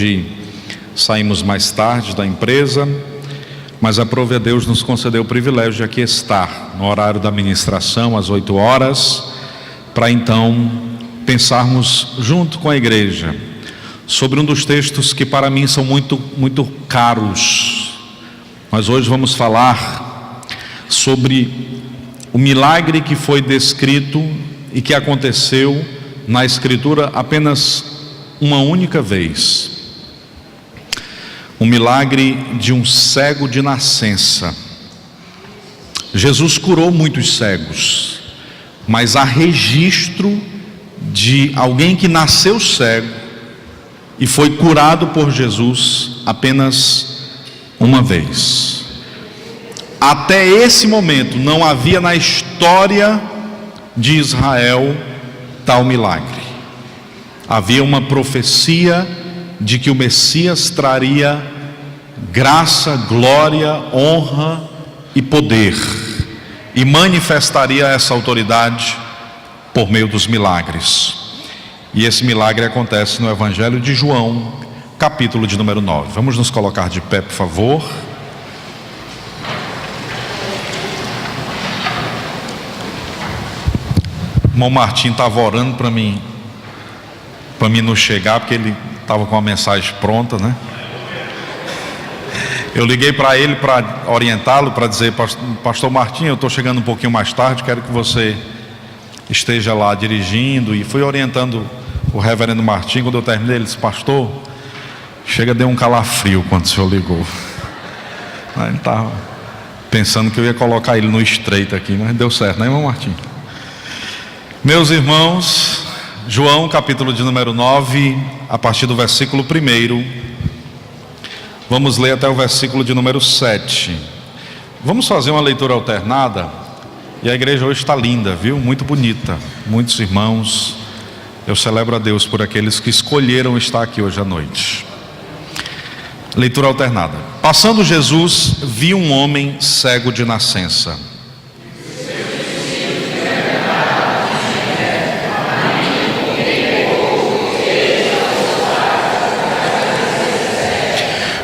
Hoje saímos mais tarde da empresa, mas aprove a Deus nos concedeu o privilégio de aqui estar no horário da ministração, às 8 horas, para então pensarmos junto com a igreja sobre um dos textos que para mim são muito caros. Mas hoje vamos falar sobre o milagre que foi descrito e que aconteceu na Escritura apenas uma única vez. O milagre de um cego de nascença. Jesus curou muitos cegos, mas há registro de alguém que nasceu cego e foi curado por Jesus apenas uma vez. Até esse momento não havia na história de Israel tal milagre. Havia uma profecia de que o Messias traria graça, glória, honra e poder, e manifestaria essa autoridade por meio dos milagres. E esse milagre acontece no Evangelho de João, capítulo de número 9. Vamos nos colocar de pé, por favor. O irmão Martim estava orando para mim não chegar, porque ele estava com a mensagem pronta, né? Eu liguei para ele para orientá-lo, para dizer: pastor Martim, eu estou chegando um pouquinho mais tarde, quero que você esteja lá dirigindo. E fui orientando o reverendo Martim. Quando eu terminei, ele disse: pastor, chega, deu um calafrio quando o senhor ligou. Aí ele estava pensando que eu ia colocar ele no estreito aqui, mas deu certo, né, irmão Martim? Meus irmãos, João capítulo de número 9, a partir do versículo 1, vamos ler até o versículo de número 7. Vamos fazer uma leitura alternada. E a igreja hoje está linda, viu? Muito bonita, muitos irmãos. Eu celebro a Deus por aqueles que escolheram estar aqui hoje à noite. Leitura alternada. Passando Jesus, viu um homem cego de nascença.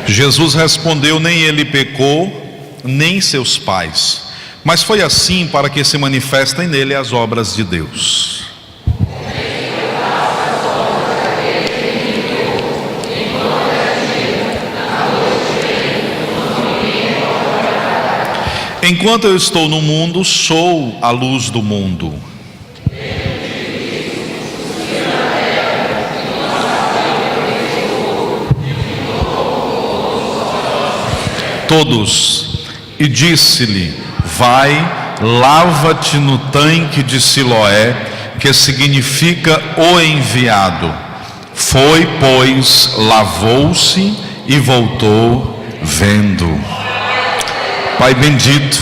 Jesus respondeu: nem ele pecou, nem seus pais, mas foi assim para que se manifestem nele as obras de Deus. Enquanto eu estou no mundo, sou a luz do mundo. Todos, e disse-lhe: vai, lava-te no tanque de Siloé, que significa o enviado. Foi, pois, lavou-se e voltou vendo. Pai bendito,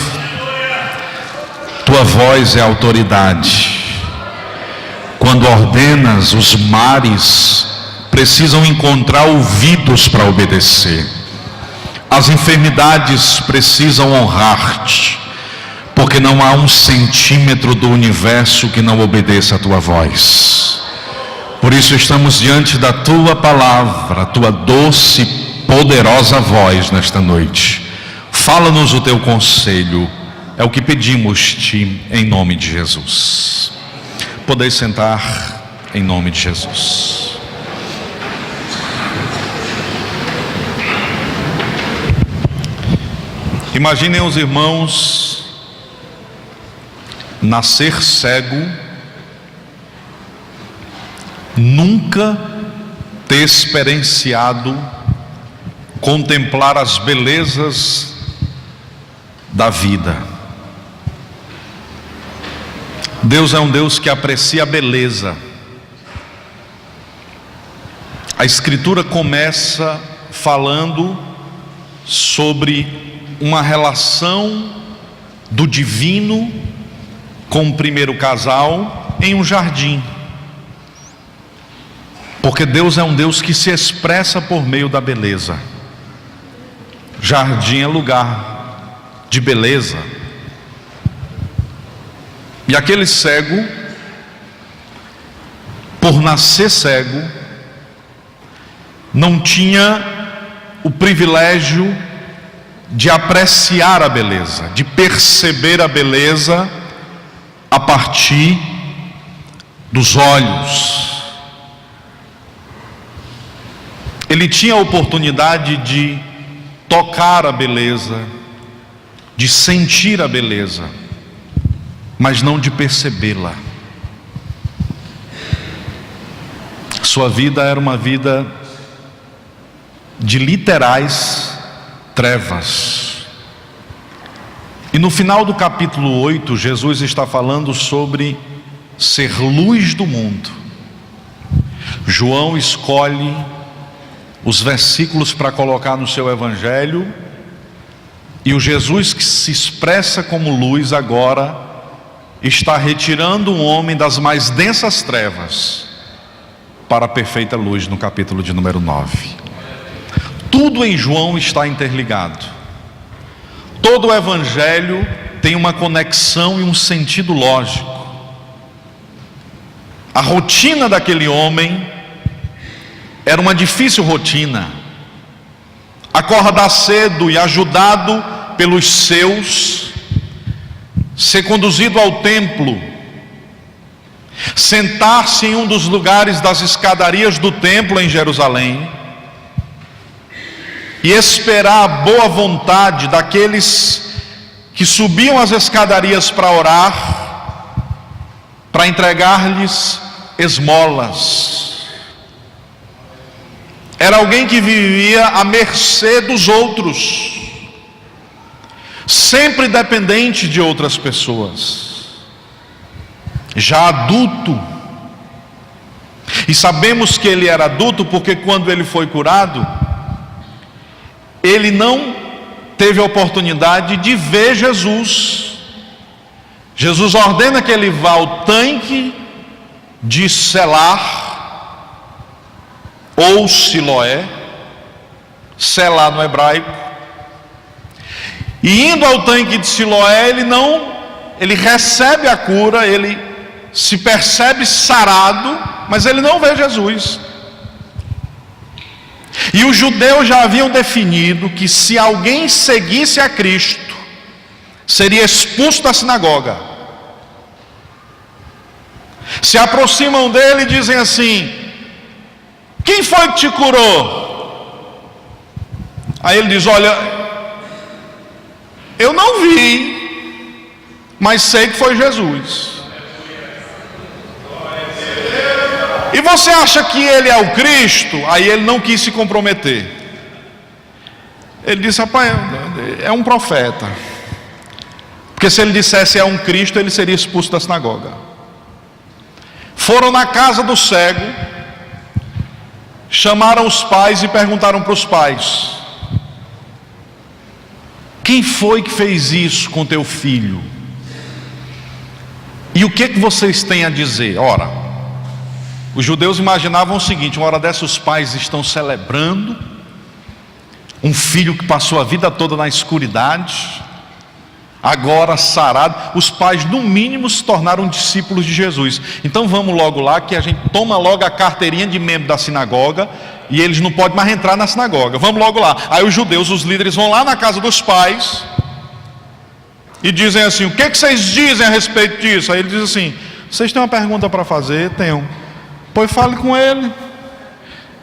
tua voz é autoridade. Quando ordenas, os mares precisam encontrar ouvidos para obedecer. As enfermidades precisam honrar-te, porque não há 1 centímetro do universo que não obedeça a tua voz. Por isso estamos diante da tua palavra, a tua doce, poderosa voz nesta noite. Fala-nos o teu conselho, é o que pedimos-te em nome de Jesus. Podeis sentar em nome de Jesus. Imaginem os irmãos nascer cego, nunca ter experienciado contemplar as belezas da vida. Deus é um Deus que aprecia a beleza. A Escritura começa falando sobre uma relação do divino com o primeiro casal em um jardim. Porque Deus é um Deus que se expressa por meio da beleza. Jardim é lugar de beleza. E aquele cego, por nascer cego, não tinha o privilégio de apreciar a beleza, de perceber a beleza a partir dos olhos. Ele tinha a oportunidade de tocar a beleza, de sentir a beleza, mas não de percebê-la. Sua vida era uma vida de literais trevas. E no final do capítulo 8, Jesus está falando sobre ser luz do mundo. João escolhe os versículos para colocar no seu evangelho, e o Jesus que se expressa como luz agora está retirando um homem das mais densas trevas para a perfeita luz, no capítulo de número 9. Tudo em João está interligado. Todo o evangelho tem uma conexão e um sentido lógico. A rotina daquele homem era uma difícil rotina. Acordar cedo e, ajudado pelos seus, ser conduzido ao templo, sentar-se em um dos lugares das escadarias do templo em Jerusalém e esperar a boa vontade daqueles que subiam as escadarias para orar, para entregar-lhes esmolas. Era alguém que vivia à mercê dos outros, sempre dependente de outras pessoas. Já adulto, e sabemos que ele era adulto porque quando ele foi curado, ele não teve a oportunidade de ver Jesus. Jesus ordena que ele vá ao tanque de Selar, ou Siloé, Selá no hebraico, e indo ao tanque de Siloé, ele recebe a cura, ele se percebe sarado, mas ele não vê Jesus. E os judeus já haviam definido que se alguém seguisse a Cristo, seria expulso da sinagoga. Se aproximam dele e dizem assim: quem foi que te curou? Aí ele diz: olha, eu não vi, mas sei que foi Jesus. E você acha que ele é o Cristo? Aí ele não quis se comprometer. Ele disse: rapaz, é um profeta. Porque se ele dissesse é um Cristo, ele seria expulso da sinagoga. Foram na casa do cego, chamaram os pais e perguntaram para os pais: quem foi que fez isso com teu filho? E o que vocês têm a dizer? Ora, os judeus imaginavam o seguinte: uma hora dessa os pais estão celebrando um filho que passou a vida toda na escuridade, agora sarado. Os pais no mínimo se tornaram discípulos de Jesus. Então vamos logo lá, que a gente toma logo a carteirinha de membro da sinagoga, e eles não podem mais entrar na sinagoga. Vamos logo lá. Aí os judeus, os líderes, vão lá na casa dos pais e dizem assim: o que vocês dizem a respeito disso? Aí ele diz assim: vocês têm uma pergunta para fazer? Tenho. Pois fale com ele,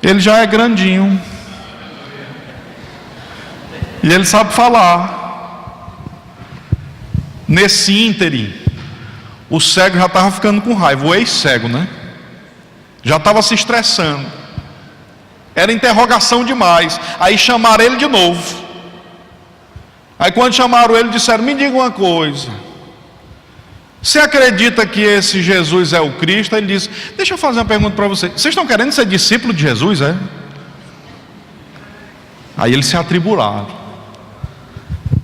ele já é grandinho e ele sabe falar. Nesse ínterim, o cego já estava ficando com raiva, o ex-cego, né? Já estava se estressando, era interrogação demais. Aí chamaram ele de novo. Aí quando chamaram ele, disseram: me diga uma coisa, você acredita que esse Jesus é o Cristo? Aí ele disse: deixa eu fazer uma pergunta para vocês. Vocês estão querendo ser discípulo de Jesus, é? Aí eles se atribularam: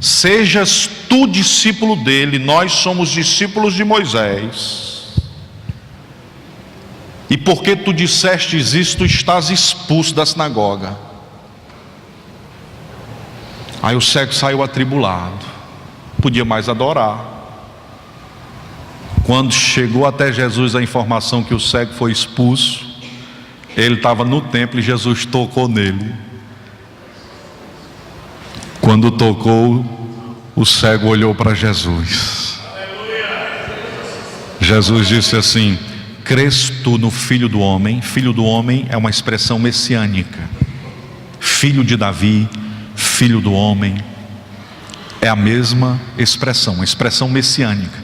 sejas tu discípulo dele, nós somos discípulos de Moisés. E porque tu dissestes isso, tu estás expulso da sinagoga. Aí o cego saiu atribulado, podia mais adorar. Quando chegou até Jesus a informação que o cego foi expulso, Ele estava no templo e Jesus tocou nele. Quando tocou, o cego olhou para Jesus. Jesus disse assim: crês tu no Filho do Homem? Filho do Homem é uma expressão messiânica. Filho de Davi, Filho do Homem, é a mesma expressão, uma expressão messiânica.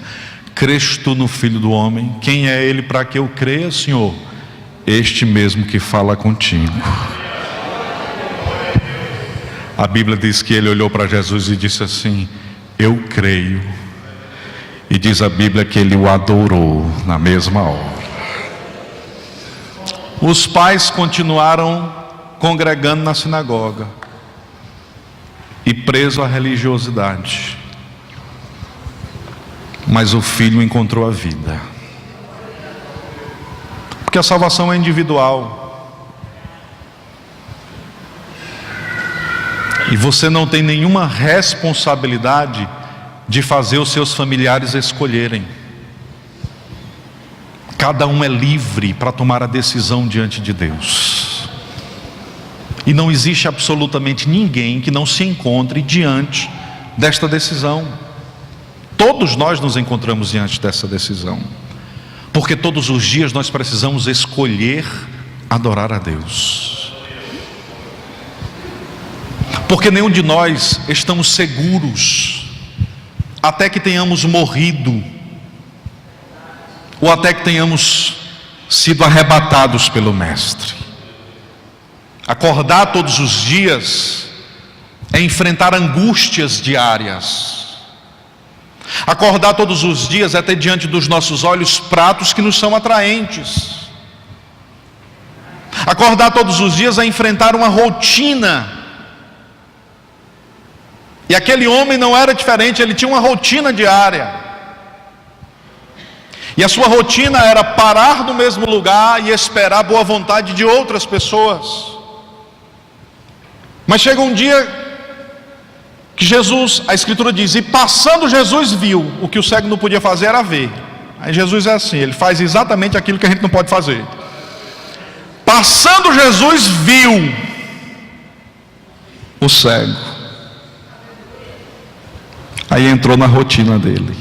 Crês tu no Filho do Homem? Quem é Ele para que eu creia, Senhor? Este mesmo que fala contigo. A Bíblia diz que ele olhou para Jesus e disse assim: eu creio. E diz a Bíblia que ele o adorou na mesma hora. Os pais continuaram congregando na sinagoga e preso à religiosidade, mas o filho encontrou a vida, porque a salvação é individual. E você não tem nenhuma responsabilidade de fazer os seus familiares escolherem. Cada um é livre para tomar a decisão diante de Deus. E não existe absolutamente ninguém que não se encontre diante desta decisão. Todos nós nos encontramos diante dessa decisão, porque todos os dias nós precisamos escolher adorar a Deus. Porque nenhum de nós estamos seguros até que tenhamos morrido, ou até que tenhamos sido arrebatados pelo Mestre. Acordar todos os dias é enfrentar angústias diárias. Acordar todos os dias é ter diante dos nossos olhos pratos que nos são atraentes. Acordar todos os dias é enfrentar uma rotina. E aquele homem não era diferente, ele tinha uma rotina diária. E a sua rotina era parar no mesmo lugar e esperar a boa vontade de outras pessoas. Mas chega um dia que Jesus, a Escritura diz, e passando Jesus viu, o que o cego não podia fazer era ver. Aí Jesus é assim, ele faz exatamente aquilo que a gente não pode fazer. Passando Jesus viu o cego. Aí entrou na rotina dele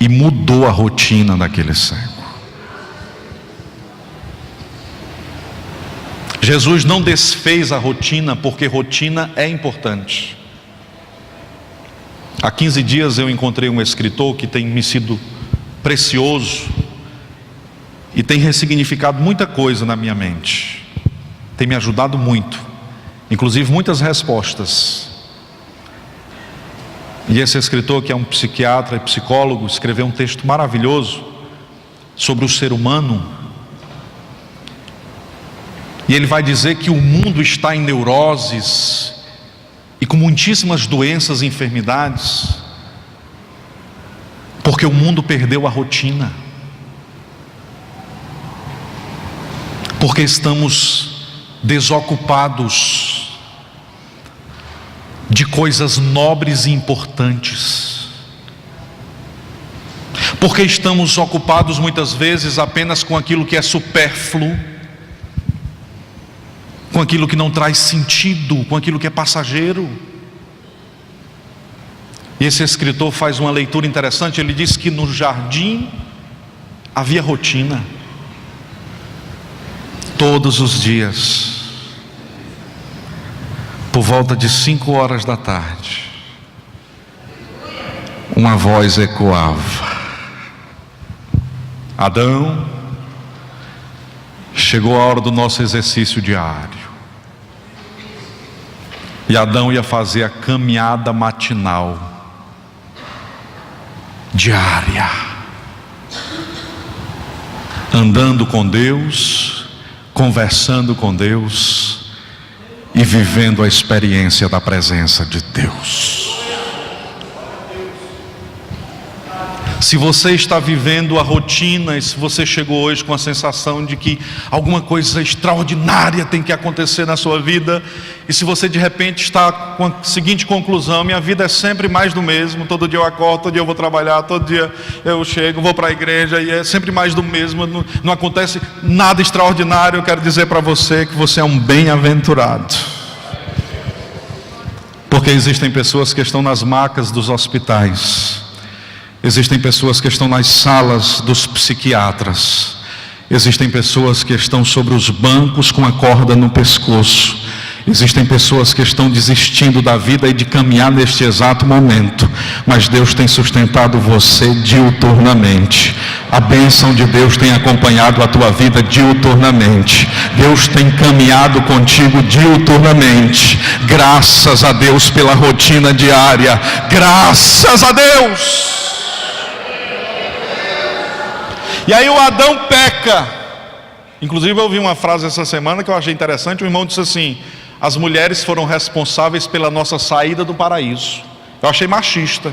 e mudou a rotina daquele cego. Jesus não desfez a rotina, porque rotina é importante. Há 15 dias eu encontrei um escritor que tem me sido precioso e tem ressignificado muita coisa na minha mente. Tem me ajudado muito, inclusive muitas respostas. E esse escritor, que é um psiquiatra e psicólogo, escreveu um texto maravilhoso sobre o ser humano. E ele vai dizer que o mundo está em neuroses e com muitíssimas doenças e enfermidades, porque o mundo perdeu a rotina. Porque estamos desocupados de coisas nobres e importantes. Porque estamos ocupados muitas vezes apenas com aquilo que é supérfluo, com aquilo que não traz sentido, com aquilo que é passageiro. E esse escritor faz uma leitura interessante. Ele diz que no jardim havia rotina. Todos os dias, por volta de 5 horas da tarde, uma voz ecoava: Adão, chegou a hora do nosso exercício diário. E Adão ia fazer a caminhada matinal diária, andando com Deus, conversando com Deus e vivendo a experiência da presença de Deus. Se você está vivendo a rotina, e se você chegou hoje com a sensação de que alguma coisa extraordinária tem que acontecer na sua vida, e se você de repente está com a seguinte conclusão: minha vida é sempre mais do mesmo, todo dia eu acordo, todo dia eu vou trabalhar, todo dia eu chego, vou para a igreja e é sempre mais do mesmo, não acontece nada extraordinário. Eu quero dizer para você que você é um bem-aventurado, porque existem pessoas que estão nas macas dos hospitais, existem pessoas que estão nas salas dos psiquiatras, existem pessoas que estão sobre os bancos com a corda no pescoço, existem pessoas que estão desistindo da vida e de caminhar neste exato momento, mas Deus tem sustentado você diuturnamente. A bênção de Deus tem acompanhado a tua vida diuturnamente. Deus tem caminhado contigo diuturnamente. Graças a Deus pela rotina diária. Graças a Deus. E aí o Adão peca. Inclusive eu ouvi uma frase essa semana que eu achei interessante. O irmão disse assim: as mulheres foram responsáveis pela nossa saída do paraíso. Eu achei machista,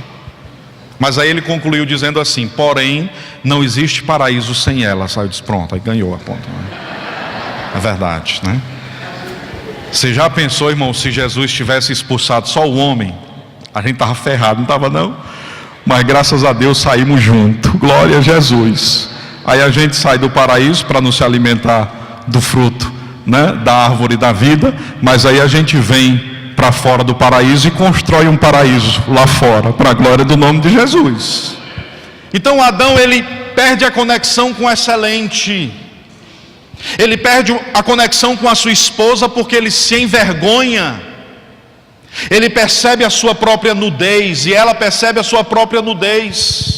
mas aí ele concluiu dizendo assim: porém não existe paraíso sem elas. Aí eu disse: pronto, aí ganhou a ponta. É verdade, né? Você já pensou, irmão, se Jesus tivesse expulsado só o homem? A gente estava ferrado, não estava não? Mas graças a Deus saímos juntos. Glória a Jesus. Aí a gente sai do paraíso para não se alimentar do fruto, né, da árvore da vida, mas aí a gente vem para fora do paraíso e constrói um paraíso lá fora, para a glória do nome de Jesus. Então Adão, ele perde a conexão com o excelente, ele perde a conexão com a sua esposa, porque ele se envergonha, ele percebe a sua própria nudez, e ela percebe a sua própria nudez,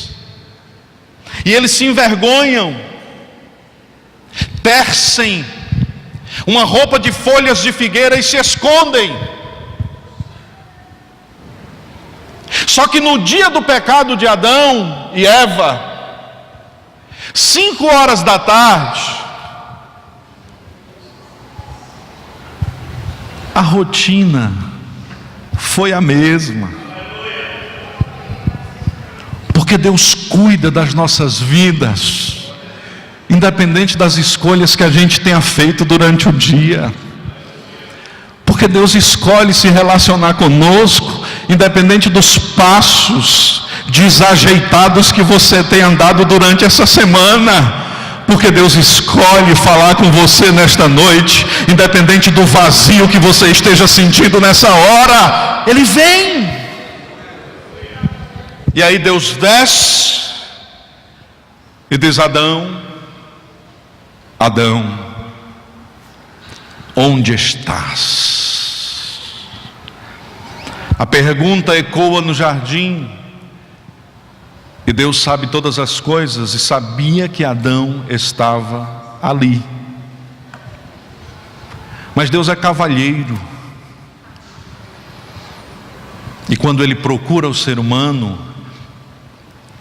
e eles se envergonham, tecem uma roupa de folhas de figueira e se escondem. Só que no dia do pecado de Adão e Eva, 5 horas da tarde, a rotina foi a mesma. Porque Deus cuida das nossas vidas, independente das escolhas que a gente tenha feito durante o dia. Porque Deus escolhe se relacionar conosco, independente dos passos desajeitados que você tem andado durante essa semana. Porque Deus escolhe falar com você nesta noite, independente do vazio que você esteja sentindo nessa hora. Ele vem. E aí Deus desce e diz: Adão, Adão, onde estás? A pergunta ecoa no jardim, e Deus sabe todas as coisas, e sabia que Adão estava ali. Mas Deus é cavalheiro, e quando Ele procura o ser humano,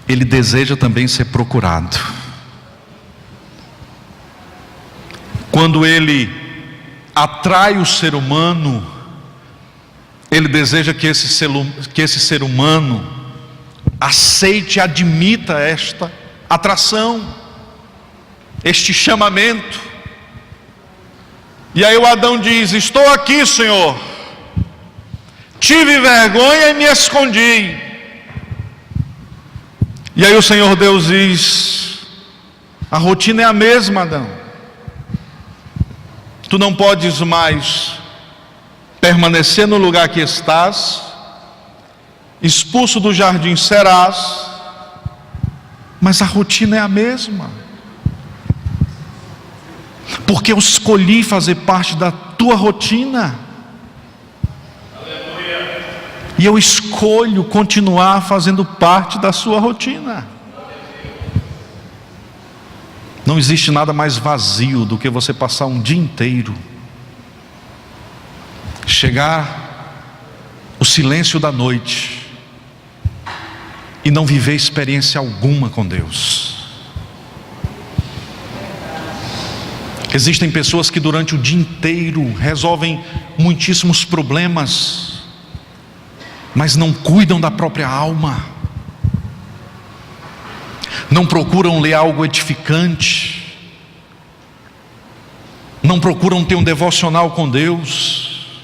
Ele deseja também ser procurado. Quando Ele atrai o ser humano, Ele deseja que esse ser humano aceite e admita esta atração, este chamamento. E aí o Adão diz: estou aqui, Senhor, tive vergonha e me escondi. E aí o Senhor Deus diz: a rotina é a mesma, Adão. Tu não podes mais permanecer no lugar que estás, expulso do jardim serás, mas a rotina é a mesma. Porque eu escolhi fazer parte da tua rotina. E eu escolho continuar fazendo parte da sua rotina. Não existe nada mais vazio do que você passar um dia inteiro, chegar o silêncio da noite e não viver experiência alguma com Deus. Existem pessoas que durante o dia inteiro resolvem muitíssimos problemas, mas não cuidam da própria alma. não procuram ler algo edificante, não procuram ter um devocional com Deus,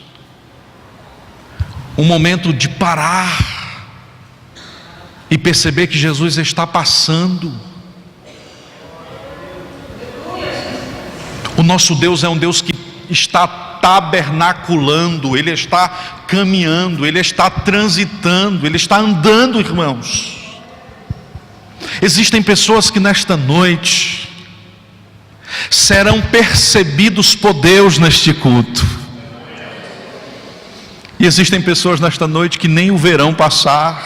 um momento de parar e perceber que Jesus está passando. O nosso Deus é um Deus que está tabernaculando, Ele está caminhando, Ele está transitando, Ele está andando, irmãos. Existem pessoas que nesta noite serão percebidos por Deus neste culto. E existem pessoas nesta noite que nem o verão passar,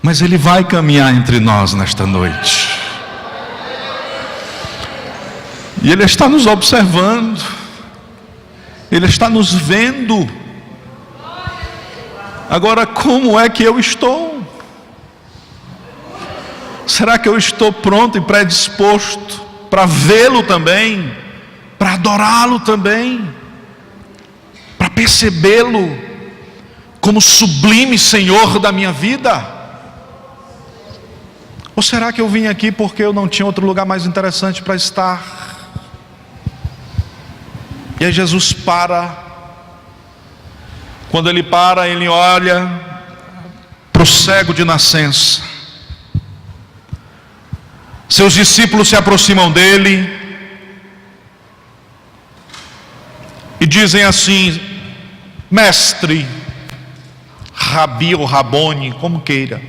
mas Ele vai caminhar entre nós nesta noite. E Ele está nos observando, Ele está nos vendo. Agora, como é que eu estou? Será que eu estou pronto e predisposto para vê-lo também, para adorá-lo também, para percebê-lo como sublime Senhor da minha vida? Ou será que eu vim aqui porque eu não tinha outro lugar mais interessante para estar? E aí Jesus para. Quando Ele para, Ele olha para o cego de nascença. Seus discípulos se aproximam dele e dizem assim: mestre, rabi ou rabone, como queira,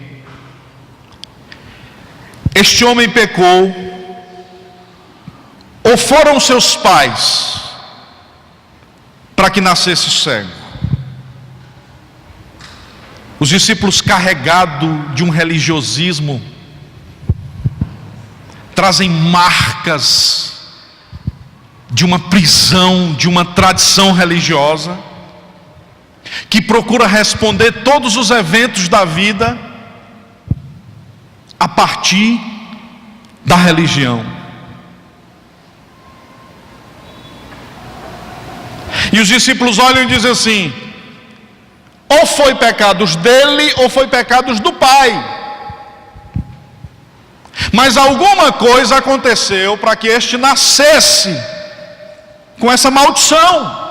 este homem pecou, ou foram seus pais, para que nascesse cego? Os discípulos, carregados de um religiosismo, trazem marcas de uma prisão, de uma tradição religiosa, que procura responder todos os eventos da vida a partir da religião. E os discípulos olham e dizem assim: ou foi pecados dele, ou foi pecados do pai. Mas alguma coisa aconteceu para que este nascesse com essa maldição.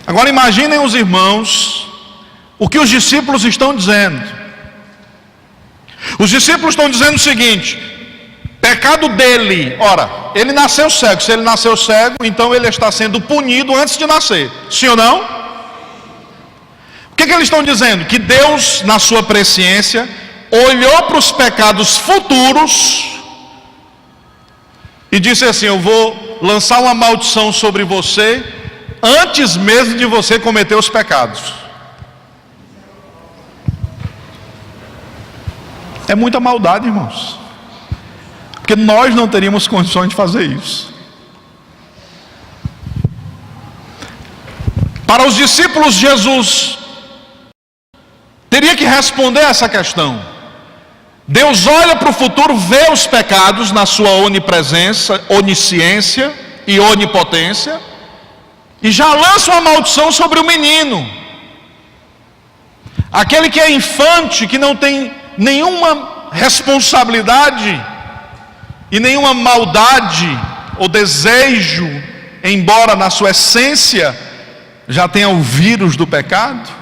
Agora imaginem os irmãos, o que os discípulos estão dizendo. Os discípulos estão dizendo o seguinte: pecado dele. Ora, ele nasceu cego. Se ele nasceu cego, então ele está sendo punido antes de nascer. Sim ou não? O que eles estão dizendo? Que Deus, na sua presciência, olhou para os pecados futuros e disse assim: eu vou lançar uma maldição sobre você antes mesmo de você cometer os pecados. É muita maldade, irmãos, porque nós não teríamos condições de fazer isso. Para os discípulos, Jesus teria que responder essa questão. Deus olha para o futuro, vê os pecados na sua onipresença, onisciência e onipotência, e já lança uma maldição sobre o menino, aquele que é infante, que não tem nenhuma responsabilidade e nenhuma maldade ou desejo, embora na sua essência já tenha o vírus do pecado.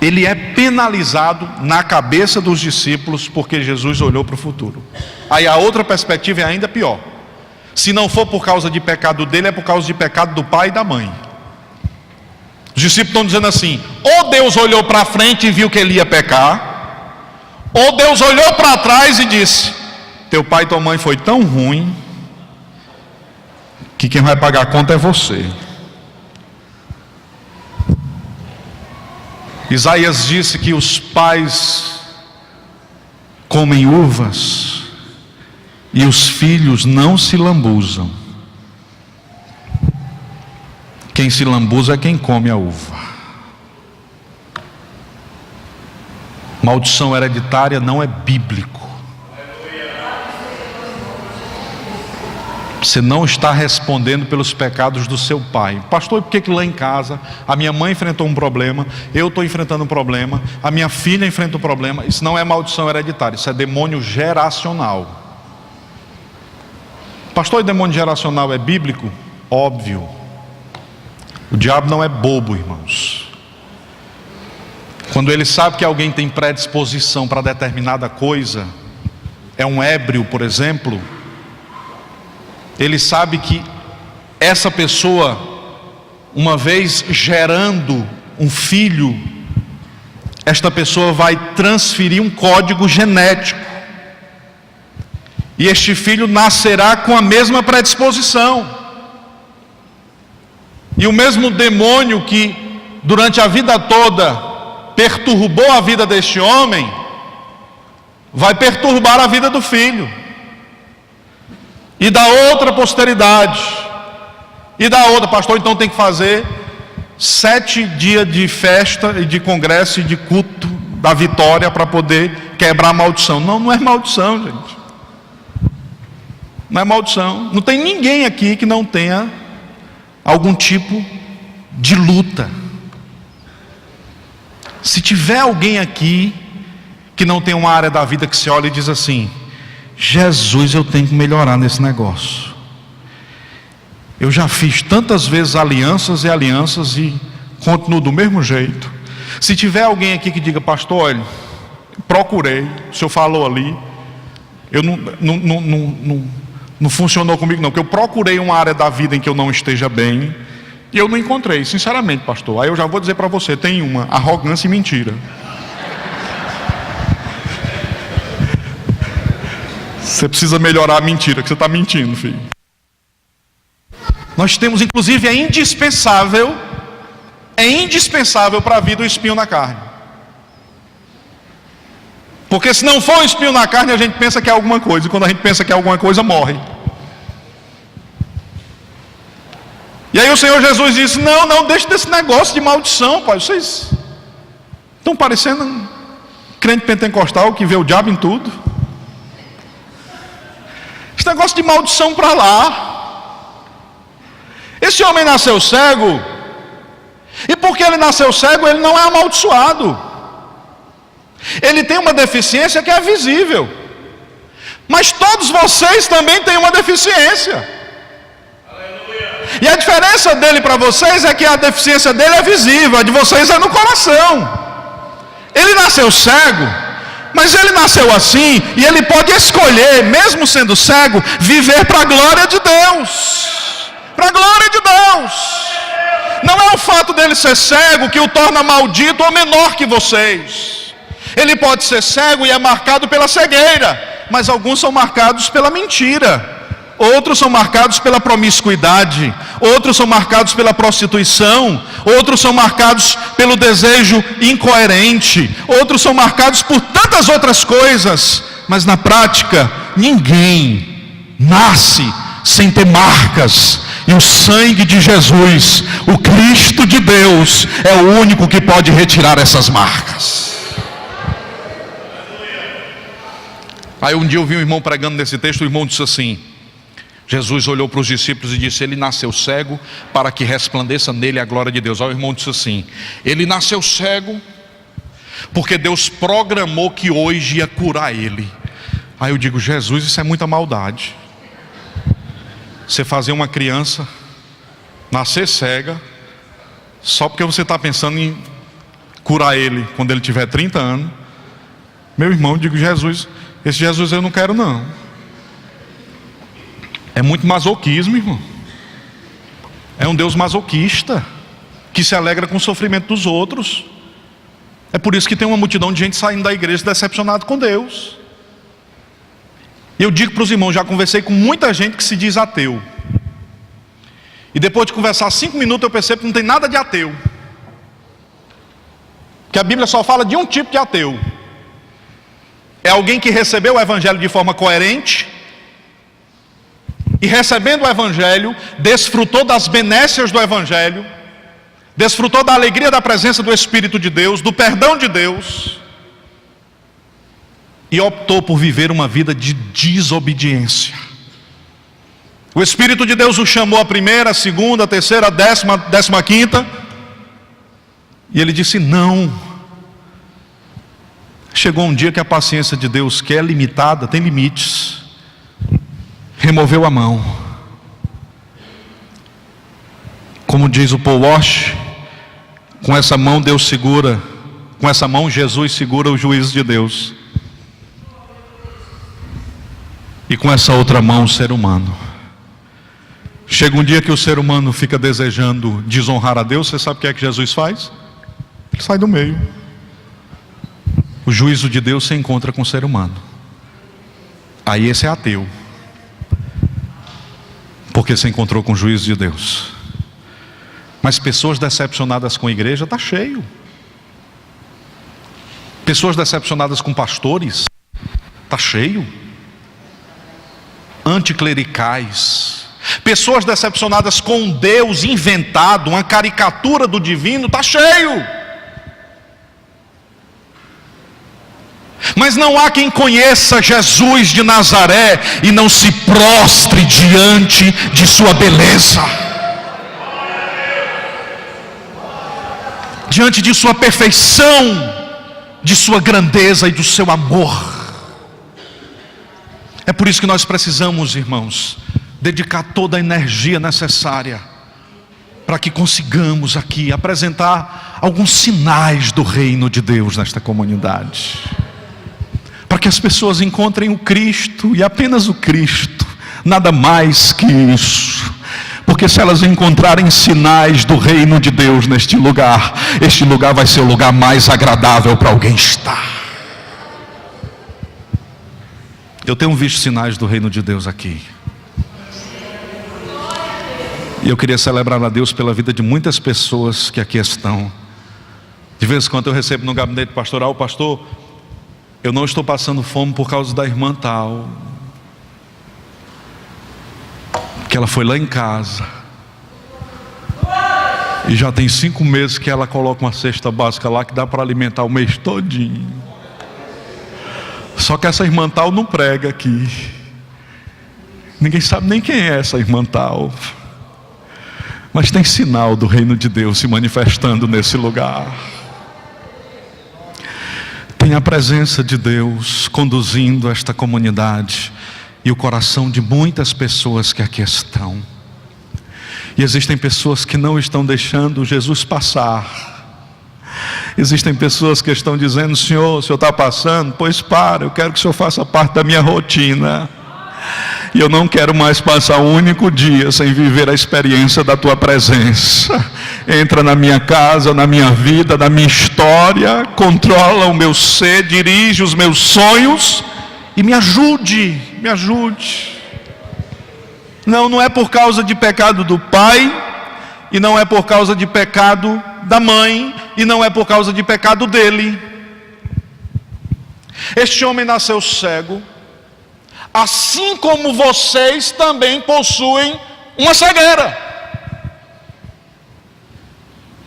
Ele é penalizado na cabeça dos discípulos porque Jesus olhou para o futuro. Aí a outra perspectiva é ainda pior. Se não for por causa de pecado dele, é por causa de pecado do pai e da mãe. Os discípulos estão dizendo assim: ou Deus olhou para frente e viu que ele ia pecar, ou Deus olhou para trás e disse: teu pai e tua mãe foi tão ruim que quem vai pagar a conta é você. Isaías disse que os pais comem uvas e os filhos não se lambuzam. Quem se lambuza é quem come a uva. Maldição hereditária não é bíblico. Você não está respondendo pelos pecados do seu pai. Pastor, por que lá em casa a minha mãe enfrentou um problema, eu estou enfrentando um problema, a minha filha enfrenta um problema? Isso não é maldição hereditária, isso é demônio geracional. Pastor, e demônio geracional é bíblico? Óbvio. O diabo não é bobo, irmãos. Quando ele sabe que alguém tem predisposição para determinada coisa, é um ébrio, por exemplo, ele sabe que essa pessoa, uma vez gerando um filho, esta pessoa vai transferir um código genético, e este filho nascerá com a mesma predisposição. E o mesmo demônio que durante a vida toda perturbou a vida deste homem, vai perturbar a vida do filho, e da outra posteridade, e da outra. Pastor, então tem que fazer 7 dias de festa e de congresso e de culto da vitória para poder quebrar a maldição. Não, não é maldição, gente. Não é maldição. Não tem ninguém aqui que não tenha algum tipo de luta. Se tiver alguém aqui que não tem uma área da vida que se olha e diz assim: Jesus, eu tenho que melhorar nesse negócio. Eu já fiz tantas vezes alianças e alianças e continuo do mesmo jeito. Se tiver alguém aqui que diga: pastor, olha, procurei, o senhor falou ali, eu não funcionou comigo não, porque eu procurei uma área da vida em que eu não esteja bem e eu não encontrei, sinceramente, pastor. Aí eu já vou dizer para você, tem uma: arrogância e mentira. Você precisa melhorar a mentira, que você está mentindo, filho. Nós temos, inclusive, é indispensável para a vida o espinho na carne. Porque se não for um espinho na carne, a gente pensa que é alguma coisa, e quando a gente pensa que é alguma coisa, morre. E aí o Senhor Jesus disse: não, deixa desse negócio de maldição, pai. Vocês estão parecendo um crente pentecostal que vê o diabo em tudo. Esse negócio de maldição para lá. Esse homem nasceu cego, e porque ele nasceu cego, ele não é amaldiçoado. Ele tem uma deficiência que é visível, mas todos vocês também têm uma deficiência. E a diferença dele para vocês é que a deficiência dele é visível, a de vocês é no coração. Ele nasceu cego, mas ele nasceu assim, e ele pode escolher, mesmo sendo cego, viver para a glória de Deus. Para a glória de Deus. Não é o fato dele ser cego que o torna maldito ou menor que vocês. Ele pode ser cego e é marcado pela cegueira, mas alguns são marcados pela mentira, outros são marcados pela promiscuidade, outros são marcados pela prostituição, outros são marcados pelo desejo incoerente, outros são marcados por tantas outras coisas. Mas na prática, ninguém nasce sem ter marcas, e o sangue de Jesus, o Cristo de Deus, é o único que pode retirar essas marcas. Aí um dia eu vi um irmão pregando nesse texto, o irmão disse assim: Jesus olhou para os discípulos e disse: ele nasceu cego para que resplandeça nele a glória de Deus. Aí o irmão disse assim: ele nasceu cego porque Deus programou que hoje ia curar ele. Aí eu digo: Jesus, isso é muita maldade. Você fazer uma criança nascer cega só porque você está pensando em curar ele quando ele tiver 30 anos. Meu irmão, eu digo: Jesus, esse Jesus eu não quero não. É muito masoquismo, irmão. É um Deus masoquista que se alegra com o sofrimento dos outros. É por isso que tem uma multidão de gente saindo da igreja decepcionado com Deus. E eu digo para os irmãos, já conversei com muita gente que se diz ateu, e depois de conversar 5 minutos eu percebo que não tem nada de ateu, que a Bíblia só fala de um tipo de ateu. É alguém que recebeu o evangelho de forma coerente, e recebendo o evangelho, desfrutou das benécias do evangelho, desfrutou da alegria da presença do Espírito de Deus, do perdão de Deus, e optou por viver uma vida de desobediência. O Espírito de Deus o chamou a primeira, a segunda, a terceira, a 15ª. E ele disse não. Chegou um dia que a paciência de Deus, que é limitada, tem limites. Removeu a mão. Como diz o Paul Walsh, com essa mão Deus segura, com essa mão Jesus segura o juízo de Deus. E com essa outra mão o ser humano. Chega um dia que o ser humano fica desejando desonrar a Deus. Você sabe o que é que Jesus faz? Ele sai do meio. O juízo de Deus se encontra com o ser humano. Aí esse é ateu, porque se encontrou com o juízo de Deus. Mas pessoas decepcionadas com a igreja está cheio. Pessoas decepcionadas com pastores está cheio. Anticlericais, pessoas decepcionadas com um Deus inventado, uma caricatura do divino, está cheio. Mas não há quem conheça Jesus de Nazaré e não se prostre diante de sua beleza, diante de sua perfeição, de sua grandeza e do seu amor. É por isso que nós precisamos, irmãos, dedicar toda a energia necessária para que consigamos aqui apresentar alguns sinais do reino de Deus nesta comunidade, para que as pessoas encontrem o Cristo e apenas o Cristo, nada mais que isso. Porque se elas encontrarem sinais do reino de Deus neste lugar, este lugar vai ser o lugar mais agradável para alguém estar. Eu tenho visto sinais do reino de Deus aqui. E eu queria celebrar a Deus pela vida de muitas pessoas que aqui estão. De vez em quando eu recebo no gabinete pastoral: pastor, eu não estou passando fome por causa da irmã tal, que ela foi lá em casa e já tem 5 meses que ela coloca uma cesta básica lá que dá para alimentar o mês todinho. Só que essa irmã tal não prega aqui. Ninguém sabe nem quem é essa irmã tal. Mas tem sinal do reino de Deus se manifestando nesse lugar. Tem a presença de Deus conduzindo esta comunidade e o coração de muitas pessoas que aqui estão. E existem pessoas que não estão deixando Jesus passar. Existem pessoas que estão dizendo: Senhor, o Senhor está passando? Pois para, eu quero que o Senhor faça parte da minha rotina. E eu não quero mais passar um único dia sem viver a experiência da Tua presença. Entra na minha casa, na minha vida, na minha história, controla o meu ser, dirige os meus sonhos e me ajude, me ajude. Não é por causa de pecado do pai, e não é por causa de pecado da mãe, e não é por causa de pecado dele. Este homem nasceu cego, assim como vocês também possuem uma cegueira.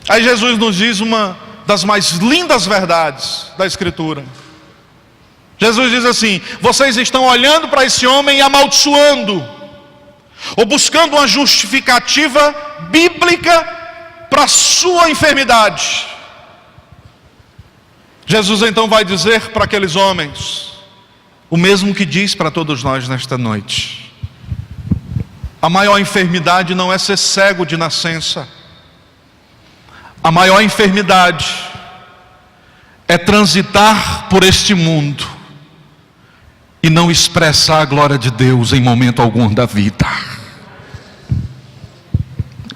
Aí Jesus nos diz uma das mais lindas verdades da Escritura. Jesus diz assim: vocês estão olhando para esse homem e amaldiçoando, ou buscando uma justificativa bíblica para a sua enfermidade. Jesus então vai dizer para aqueles homens o mesmo que diz para todos nós nesta noite: a maior enfermidade não é ser cego de nascença. A maior enfermidade é transitar por este mundo e não expressar a glória de Deus em momento algum da vida.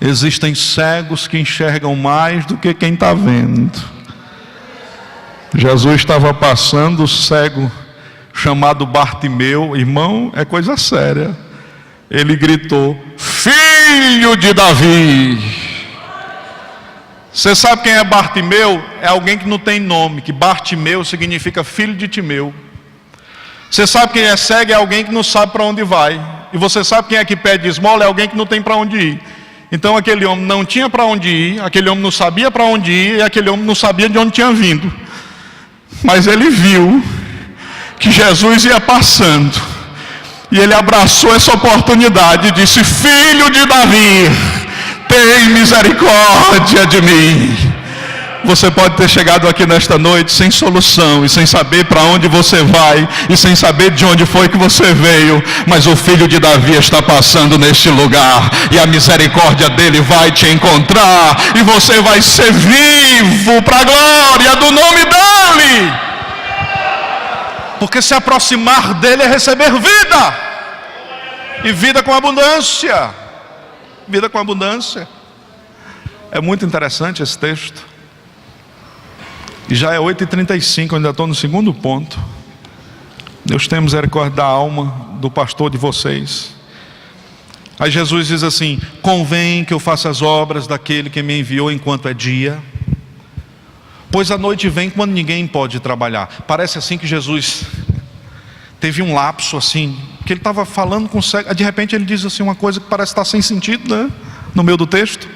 Existem cegos que enxergam mais do que quem está vendo. Jesus estava passando, o cego chamado Bartimeu, irmão, é coisa séria. Ele gritou: filho de Davi. Você sabe quem é Bartimeu? É alguém que não tem nome, que Bartimeu significa filho de Timeu. Você sabe quem é cego? É alguém que não sabe para onde vai. E você sabe quem é que pede esmola? É alguém que não tem para onde ir. Então aquele homem não tinha para onde ir, aquele homem não sabia para onde ir, e aquele homem não sabia de onde tinha vindo. Mas ele viu que Jesus ia passando, E ele abraçou essa oportunidade e disse: filho de Davi, tem misericórdia de mim. Você pode ter chegado aqui nesta noite sem solução e sem saber para onde você vai e sem saber de onde foi que você veio, mas o filho de Davi está passando neste lugar e a misericórdia dele vai te encontrar e você vai ser vivo para a glória do nome dele, porque se aproximar dele é receber vida, e vida com abundância. Vida com abundância. É muito interessante esse texto. E já é 8h35, eu ainda estou no segundo ponto. Deus tem misericórdia da alma do pastor de vocês. Aí Jesus diz assim: convém que eu faça as obras daquele que me enviou enquanto é dia, pois a noite vem quando ninguém pode trabalhar. Parece assim que Jesus teve um lapso assim, que ele estava falando com o cego, de repente ele diz assim uma coisa que parece estar sem sentido, né? No meio do texto.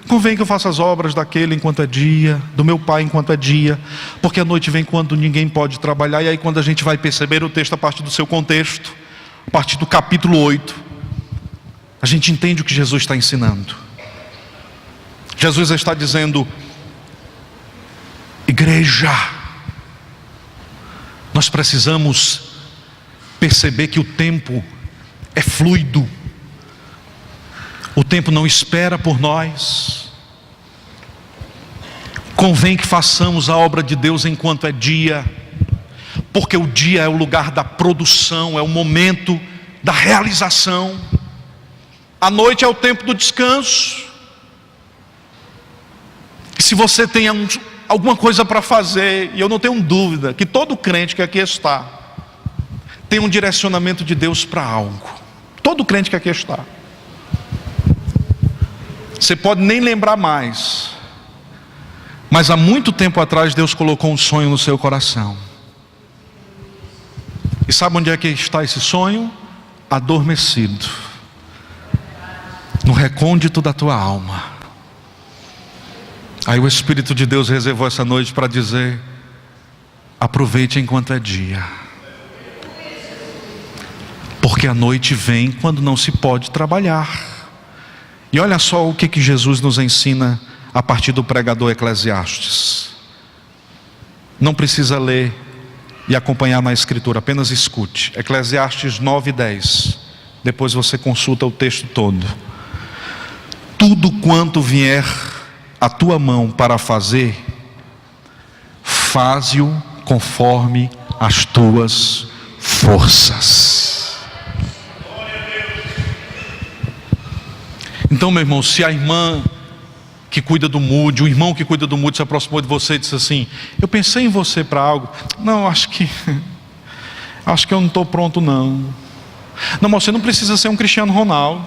Convém que eu faça as obras daquele enquanto é dia, do meu Pai enquanto é dia, porque a noite vem quando ninguém pode trabalhar. E aí quando a gente vai perceber o texto a partir do seu contexto, a partir do capítulo 8, a gente entende o que Jesus está ensinando. Jesus está dizendo: igreja, nós precisamos perceber que o tempo é fluido. O tempo não espera por nós. Convém que façamos a obra de Deus enquanto é dia, porque o dia é o lugar da produção, é o momento da realização. A noite é o tempo do descanso. E se você tem alguma coisa para fazer, e eu não tenho dúvida que todo crente que aqui está tem um direcionamento de Deus para algo. Todo crente que aqui está. Você pode nem lembrar mais, mas há muito tempo atrás Deus colocou um sonho no seu coração. E sabe onde é que está esse sonho? Adormecido no recôndito da tua alma. Aí o Espírito de Deus reservou essa noite para dizer: aproveite enquanto é dia, porque a noite vem quando não se pode trabalhar. E olha só o que Jesus nos ensina a partir do pregador Eclesiastes. Não precisa ler e acompanhar na escritura, apenas escute. Eclesiastes 9:10. Depois você consulta o texto todo. Tudo quanto vier a tua mão para fazer, faze-o conforme as tuas forças. Então, meu irmão, se a irmã que cuida do MUD, o irmão que cuida do MUD se aproximou de você e disse assim: eu pensei em você para algo. Não, acho que eu não estou pronto não. Não, mas você não precisa ser um Cristiano Ronaldo,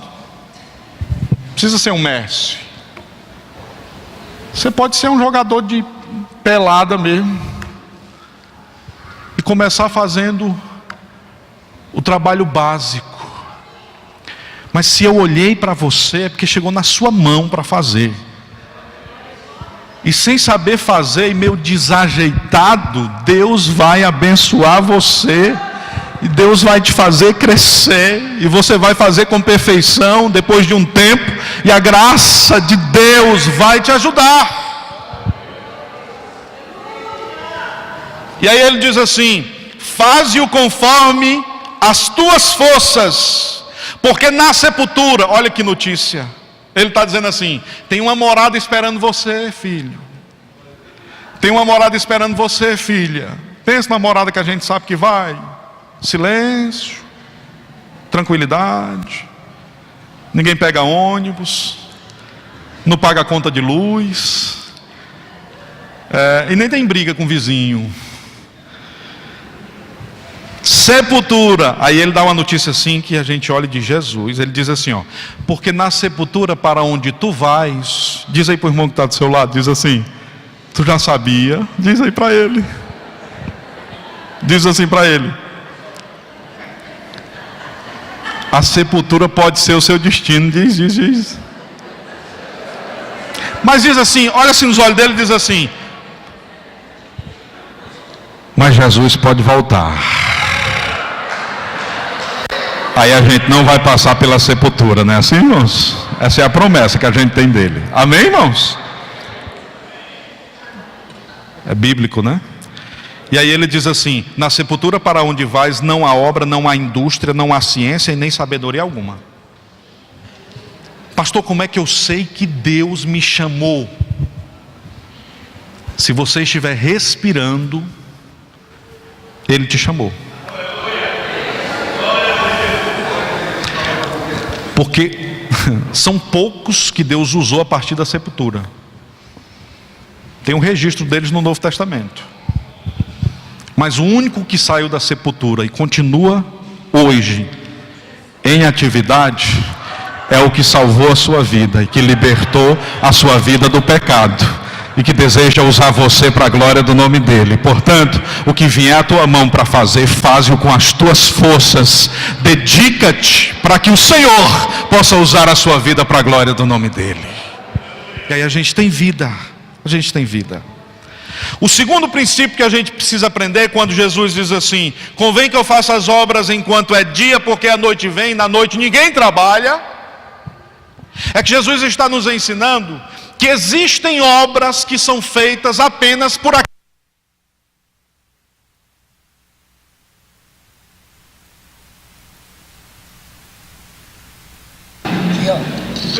precisa ser um Messi. Você pode ser um jogador de pelada mesmo e começar fazendo o trabalho básico. Mas se eu olhei para você, é porque chegou na sua mão para fazer. E sem saber fazer, e meio desajeitado, Deus vai abençoar você. E Deus vai te fazer crescer. E você vai fazer com perfeição depois de um tempo. E a graça de Deus vai te ajudar. E aí ele diz assim: faze-o conforme as tuas forças. Porque na sepultura, olha que notícia, ele está dizendo assim: tem uma morada esperando você, filho. Tem uma morada esperando você, filha. Pensa na morada que a gente sabe que vai. Silêncio, tranquilidade, ninguém pega ônibus, não paga conta de luz, e nem tem briga com o vizinho. Sepultura. Aí ele dá uma notícia assim que a gente olha de Jesus. Ele diz assim, ó: porque na sepultura para onde tu vais, diz aí para o irmão que está do seu lado, diz assim: tu já sabia? Diz aí para ele. Diz assim para ele: a sepultura pode ser o seu destino. Diz. Mas diz assim, olha assim nos olhos dele e diz assim: mas Jesus pode voltar. aí a gente não vai passar pela sepultura, não é assim, irmãos? Essa é a promessa que a gente tem dele. Amém, irmãos? É bíblico, né? E aí ele diz assim: na sepultura para onde vais não há obra, não há indústria, não há ciência e nem sabedoria alguma. Pastor, como é que eu sei que Deus me chamou? Se você estiver respirando, Ele te chamou. Porque são poucos que Deus usou a partir da sepultura. Tem um registro deles no Novo Testamento. Mas o único que saiu da sepultura e continua hoje em atividade é o que salvou a sua vida e que libertou a sua vida do pecado e que deseja usar você para a glória do nome dele. Portanto, o que vier à tua mão para fazer, faze-o com as tuas forças. Dedica-te para que o Senhor possa usar a sua vida para a glória do nome dele. E aí a gente tem vida. A gente tem vida. O segundo princípio que a gente precisa aprender quando Jesus diz assim: convém que eu faça as obras enquanto é dia, porque a noite vem, na noite ninguém trabalha. É que Jesus está nos ensinando que existem obras que são feitas apenas por aqui.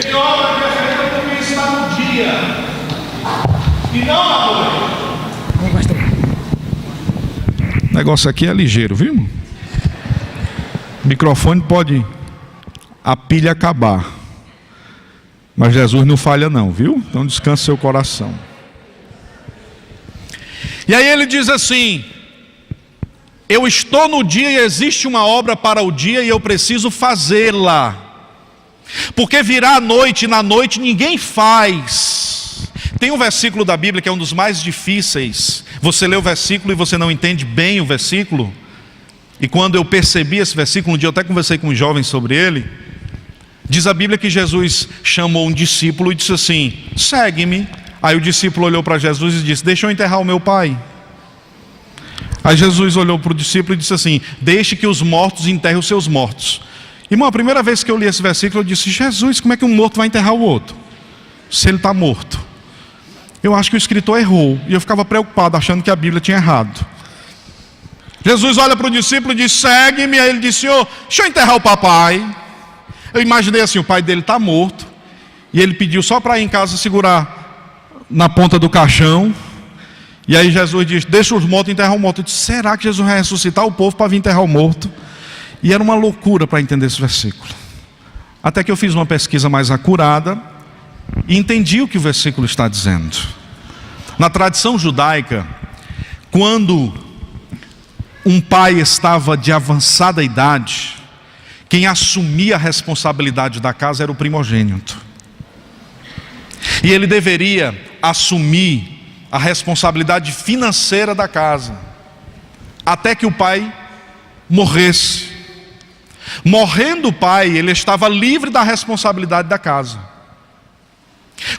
Tem obra que é feita por quem está no dia e não na noite. O negócio aqui é ligeiro, viu? O microfone pode a pilha acabar, mas Jesus não falha não, viu? Então descanse seu coração. E aí ele diz assim: eu estou no dia e existe uma obra para o dia e eu preciso fazê-la, porque virá a noite e na noite ninguém faz. Tem um versículo da Bíblia que é um dos mais difíceis. Você lê o versículo e você não entende bem o versículo. E quando eu percebi esse versículo, um dia eu até conversei com um jovem sobre ele. Diz a Bíblia que Jesus chamou um discípulo e disse assim: segue-me. Aí o discípulo olhou para Jesus e disse: deixa eu enterrar o meu pai. Aí Jesus olhou para o discípulo e disse assim: deixe que os mortos enterrem os seus mortos. Irmão, a primeira vez que eu li esse versículo eu disse: Jesus, como é que um morto vai enterrar o outro se ele está morto? Eu acho que o escritor errou. E eu ficava preocupado, achando que a Bíblia tinha errado. Jesus olha para o discípulo e diz: segue-me. Aí ele disse: Senhor, deixa eu enterrar o papai. Eu imaginei assim: o pai dele está morto, e ele pediu só para ir em casa segurar na ponta do caixão. E aí Jesus diz: deixa os mortos enterrar o morto. Eu disse: será que Jesus vai ressuscitar o povo para vir enterrar o morto? E era uma loucura para entender esse versículo. Até que eu fiz uma pesquisa mais acurada e entendi o que o versículo está dizendo. Na tradição judaica, quando um pai estava de avançada idade, quem assumia a responsabilidade da casa era o primogênito. E ele deveria assumir a responsabilidade financeira da casa, até que o pai morresse. Morrendo o pai, ele estava livre da responsabilidade da casa.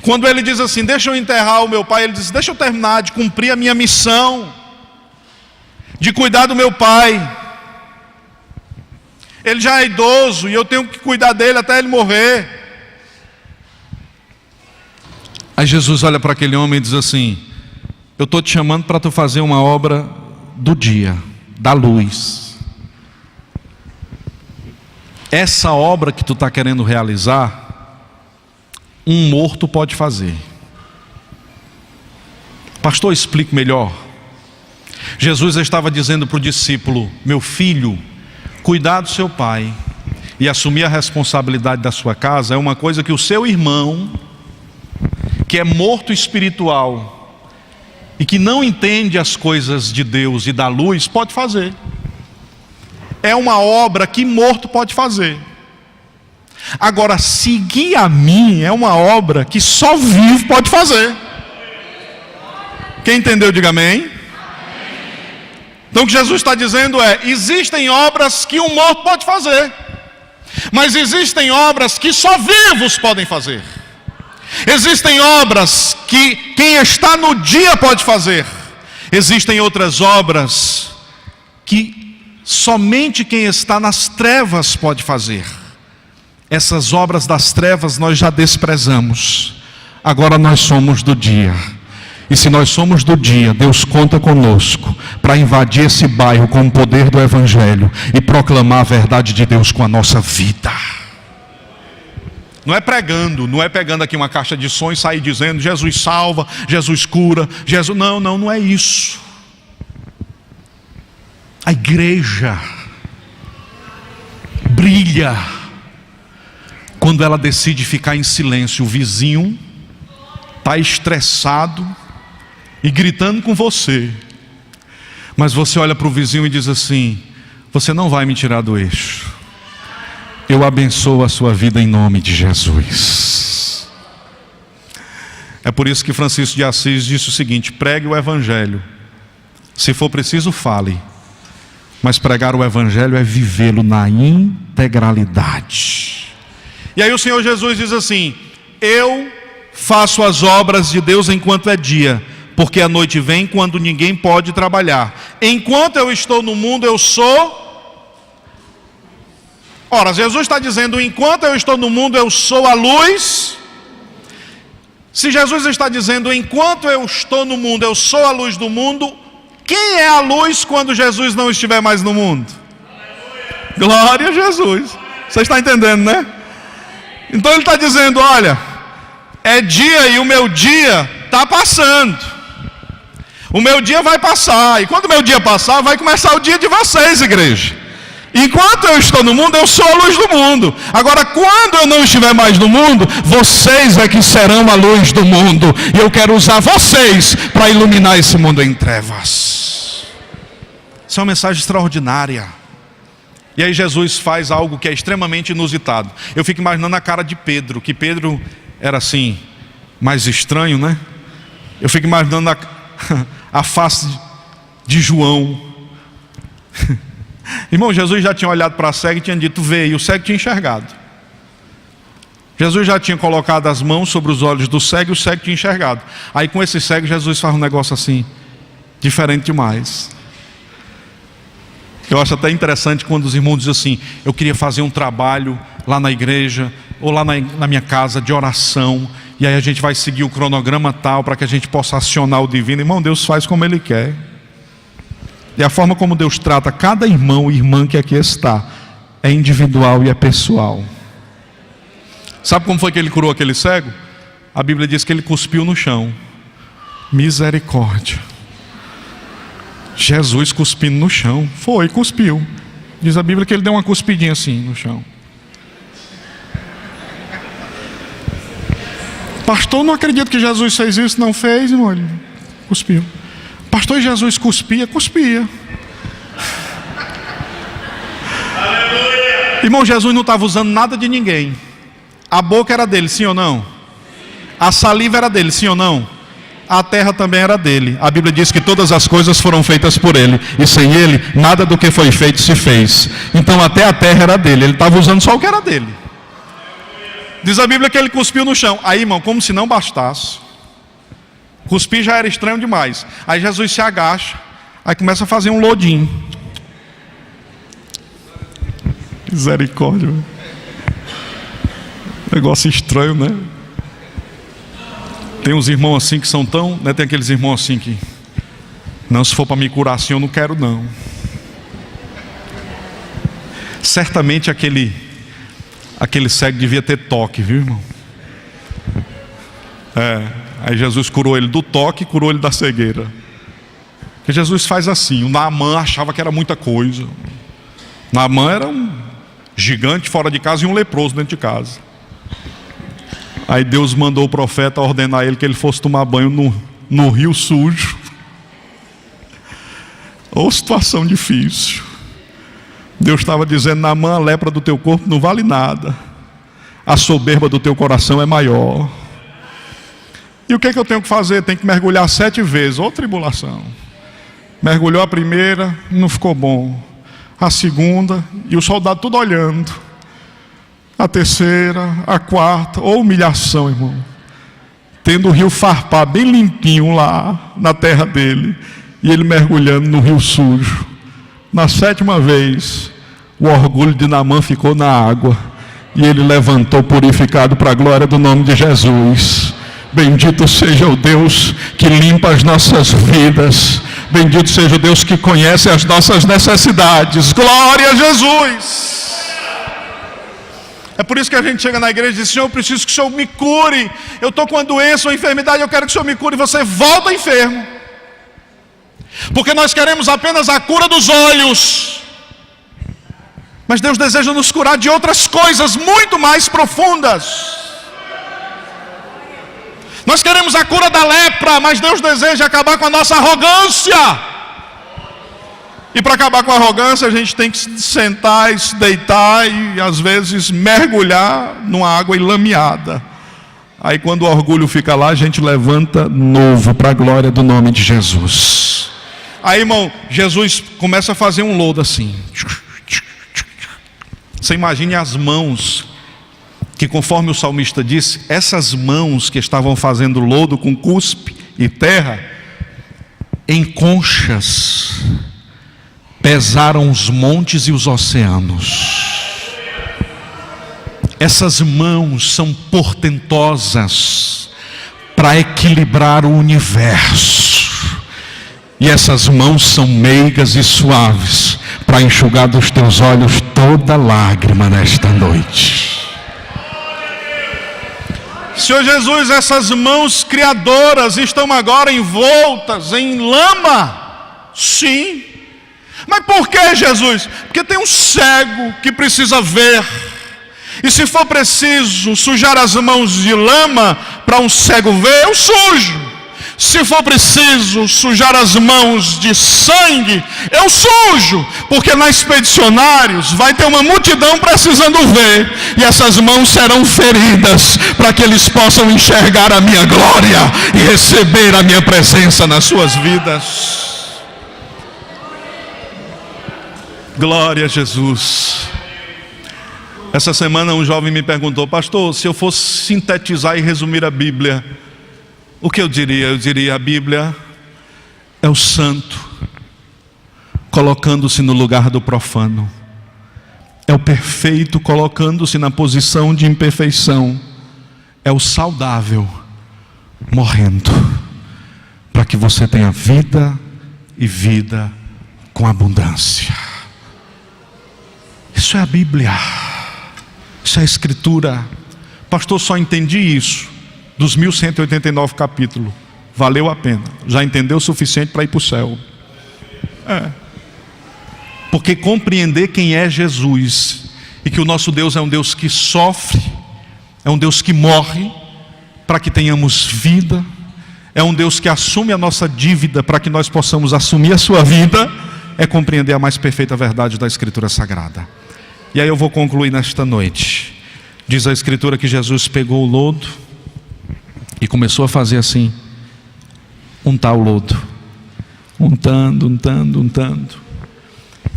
Quando ele diz assim: deixa eu enterrar o meu pai, ele diz: deixa eu terminar de cumprir a minha missão, de cuidar do meu pai. Ele já é idoso e eu tenho que cuidar dele até ele morrer. Aí Jesus olha para aquele homem e diz assim: eu estou te chamando para tu fazer uma obra do dia, da luz. Essa obra que tu está querendo realizar, um morto pode fazer. Pastor, explique melhor. Jesus estava dizendo para o discípulo: meu filho, cuidar do seu pai e assumir a responsabilidade da sua casa é uma coisa que o seu irmão, que é morto espiritual e que não entende as coisas de Deus e da luz, pode fazer. É uma obra que morto pode fazer. Agora, seguir a mim é uma obra que só vivo pode fazer. Quem entendeu, diga amém. Então o que Jesus está dizendo é: existem obras que um morto pode fazer, mas existem obras que só vivos podem fazer. Existem obras que quem está no dia pode fazer. Existem outras obras que somente quem está nas trevas pode fazer. Essas obras das trevas nós já desprezamos. Agora nós somos do dia. E se nós somos do dia, Deus conta conosco para invadir esse bairro com o poder do Evangelho e proclamar a verdade de Deus com a nossa vida. Não é pregando, não é pegando aqui uma caixa de som e sair dizendo Jesus salva, Jesus cura, Jesus... Não é isso. A igreja brilha quando ela decide ficar em silêncio. O vizinho está estressado e gritando com você, mas você olha para o vizinho e diz assim: você não vai me tirar do eixo. Eu abençoo a sua vida em nome de Jesus. É por isso que Francisco de Assis disse o seguinte: pregue o Evangelho, se for preciso fale, mas pregar o Evangelho é vivê-lo na integralidade. E aí o Senhor Jesus diz assim: eu faço as obras de Deus enquanto é dia, porque a noite vem quando ninguém pode trabalhar. Enquanto eu estou no mundo, eu sou... Ora, Jesus está dizendo: enquanto eu estou no mundo, eu sou a luz. Se Jesus está dizendo: enquanto eu estou no mundo, eu sou a luz do mundo, quem é a luz quando Jesus não estiver mais no mundo? Glória a Jesus. Você está entendendo, né? Então ele está dizendo: olha, é dia e o meu dia está passando. O meu dia vai passar, e quando o meu dia passar, vai começar o dia de vocês, igreja. Enquanto eu estou no mundo, eu sou a luz do mundo. Agora, quando eu não estiver mais no mundo, vocês é que serão a luz do mundo. E eu quero usar vocês para iluminar esse mundo em trevas. Isso é uma mensagem extraordinária. E aí Jesus faz algo que é extremamente inusitado. Eu fico imaginando a cara de Pedro, que Pedro era assim, mais estranho, né? Eu fico imaginando a face de João. Irmão, Jesus já tinha olhado para a cega e tinha dito: vê, e o cego tinha enxergado. Jesus já tinha colocado as mãos sobre os olhos do cego e o cego tinha enxergado. Aí com esse cego Jesus faz um negócio assim, diferente demais. Eu acho até interessante quando os irmãos dizem assim: eu queria fazer um trabalho lá na igreja ou lá na minha casa de oração, e aí a gente vai seguir o cronograma tal para que a gente possa acionar o divino. Irmão, Deus faz como Ele quer. E a forma como Deus trata cada irmão e irmã que aqui está é individual e é pessoal. Sabe como foi que Ele curou aquele cego? A Bíblia diz que Ele cuspiu no chão. Misericórdia. Jesus cuspindo no chão. Foi, cuspiu. Diz a Bíblia que Ele deu uma cuspidinha assim no chão. Pastor, não acredito que Jesus fez isso. Não fez, irmão. Ele cuspiu. Pastor, Jesus cuspia? Cuspia. Aleluia. Irmão, Jesus não estava usando nada de ninguém. A boca era dele, sim ou não? A saliva era dele, sim ou não? A terra também era dele. A Bíblia diz que todas as coisas foram feitas por ele, e sem ele, nada do que foi feito se fez. Então até a terra era dele. Ele estava usando só o que era dele. Diz a Bíblia que ele cuspiu no chão. Aí, irmão, como se não bastasse, cuspir já era estranho demais. Aí Jesus se agacha, aí começa a fazer um lodim. Misericórdia. Negócio estranho, né? Tem uns irmãos assim que são tão, né? Tem aqueles irmãos assim que, não, se for para me curar assim eu não quero não. Certamente aquele cego devia ter toque, viu, irmão? Aí Jesus curou ele do toque, curou ele da cegueira. Porque Jesus faz assim. O Naamã achava que era muita coisa. Naamã era um gigante fora de casa e um leproso dentro de casa. Aí Deus mandou o profeta ordenar ele que ele fosse tomar banho no rio sujo. Ô situação difícil. Deus estava dizendo: Naamã, a lepra do teu corpo não vale nada. A soberba do teu coração é maior. E o que é que eu tenho que fazer? Tem que mergulhar 7 vezes. Ô tribulação. Mergulhou a primeira, não ficou bom. A segunda, e o soldado tudo olhando. A terceira, a quarta, ô humilhação, irmão. Tendo o rio Farpar bem limpinho lá na terra dele, e ele mergulhando no rio sujo. Na 7ª vez, o orgulho de Naamã ficou na água, e ele levantou purificado para a glória do nome de Jesus. Bendito seja o Deus que limpa as nossas vidas. Bendito seja o Deus que conhece as nossas necessidades. Glória a Jesus. É por isso que a gente chega na igreja e diz: Senhor, eu preciso que o Senhor me cure. Eu estou com uma doença ou enfermidade, eu quero que o Senhor me cure. E você volta enfermo. Porque nós queremos apenas a cura dos olhos. Mas Deus deseja nos curar de outras coisas muito mais profundas. Nós queremos a cura da lepra, mas Deus deseja acabar com a nossa arrogância. E para acabar com a arrogância, a gente tem que sentar e se deitar e às vezes mergulhar numa água enlameada. Aí quando o orgulho fica lá, a gente levanta novo para a glória do nome de Jesus. Aí, irmão, Jesus começa a fazer um lodo assim. Você imagine as mãos, que conforme o salmista disse, essas mãos que estavam fazendo lodo com cuspe e terra, em conchas, pesaram os montes e os oceanos. Essas mãos são portentosas para equilibrar o universo. E essas mãos são meigas e suaves para enxugar dos teus olhos toda lágrima nesta noite. Senhor Jesus, essas mãos criadoras estão agora envoltas em lama? Sim. Mas por que, Jesus? Porque tem um cego que precisa ver. E se for preciso sujar as mãos de lama para um cego ver, eu sujo. Se for preciso sujar as mãos de sangue, eu sujo, porque na expedicionários vai ter uma multidão precisando ver, e essas mãos serão feridas, para que eles possam enxergar a minha glória, e receber a minha presença nas suas vidas. Glória a Jesus. Essa semana um jovem me perguntou: pastor, se eu fosse sintetizar e resumir a Bíblia, o que eu diria? Eu diria: a Bíblia é o santo colocando-se no lugar do profano, é o perfeito colocando-se na posição de imperfeição, é o saudável morrendo, para que você tenha vida e vida com abundância. Isso é a Bíblia, isso é a Escritura. Pastor, só entendi isso dos 1189 capítulos. Valeu a pena. Já entendeu o suficiente para ir para o céu. Porque compreender quem é Jesus, e que o nosso Deus é um Deus que sofre, é um Deus que morre para que tenhamos vida, é um Deus que assume a nossa dívida para que nós possamos assumir a sua vida, é compreender a mais perfeita verdade da Escritura Sagrada. E aí eu vou concluir nesta noite. Diz a Escritura que Jesus pegou o lodo e começou a fazer assim, untar o lodo, untando.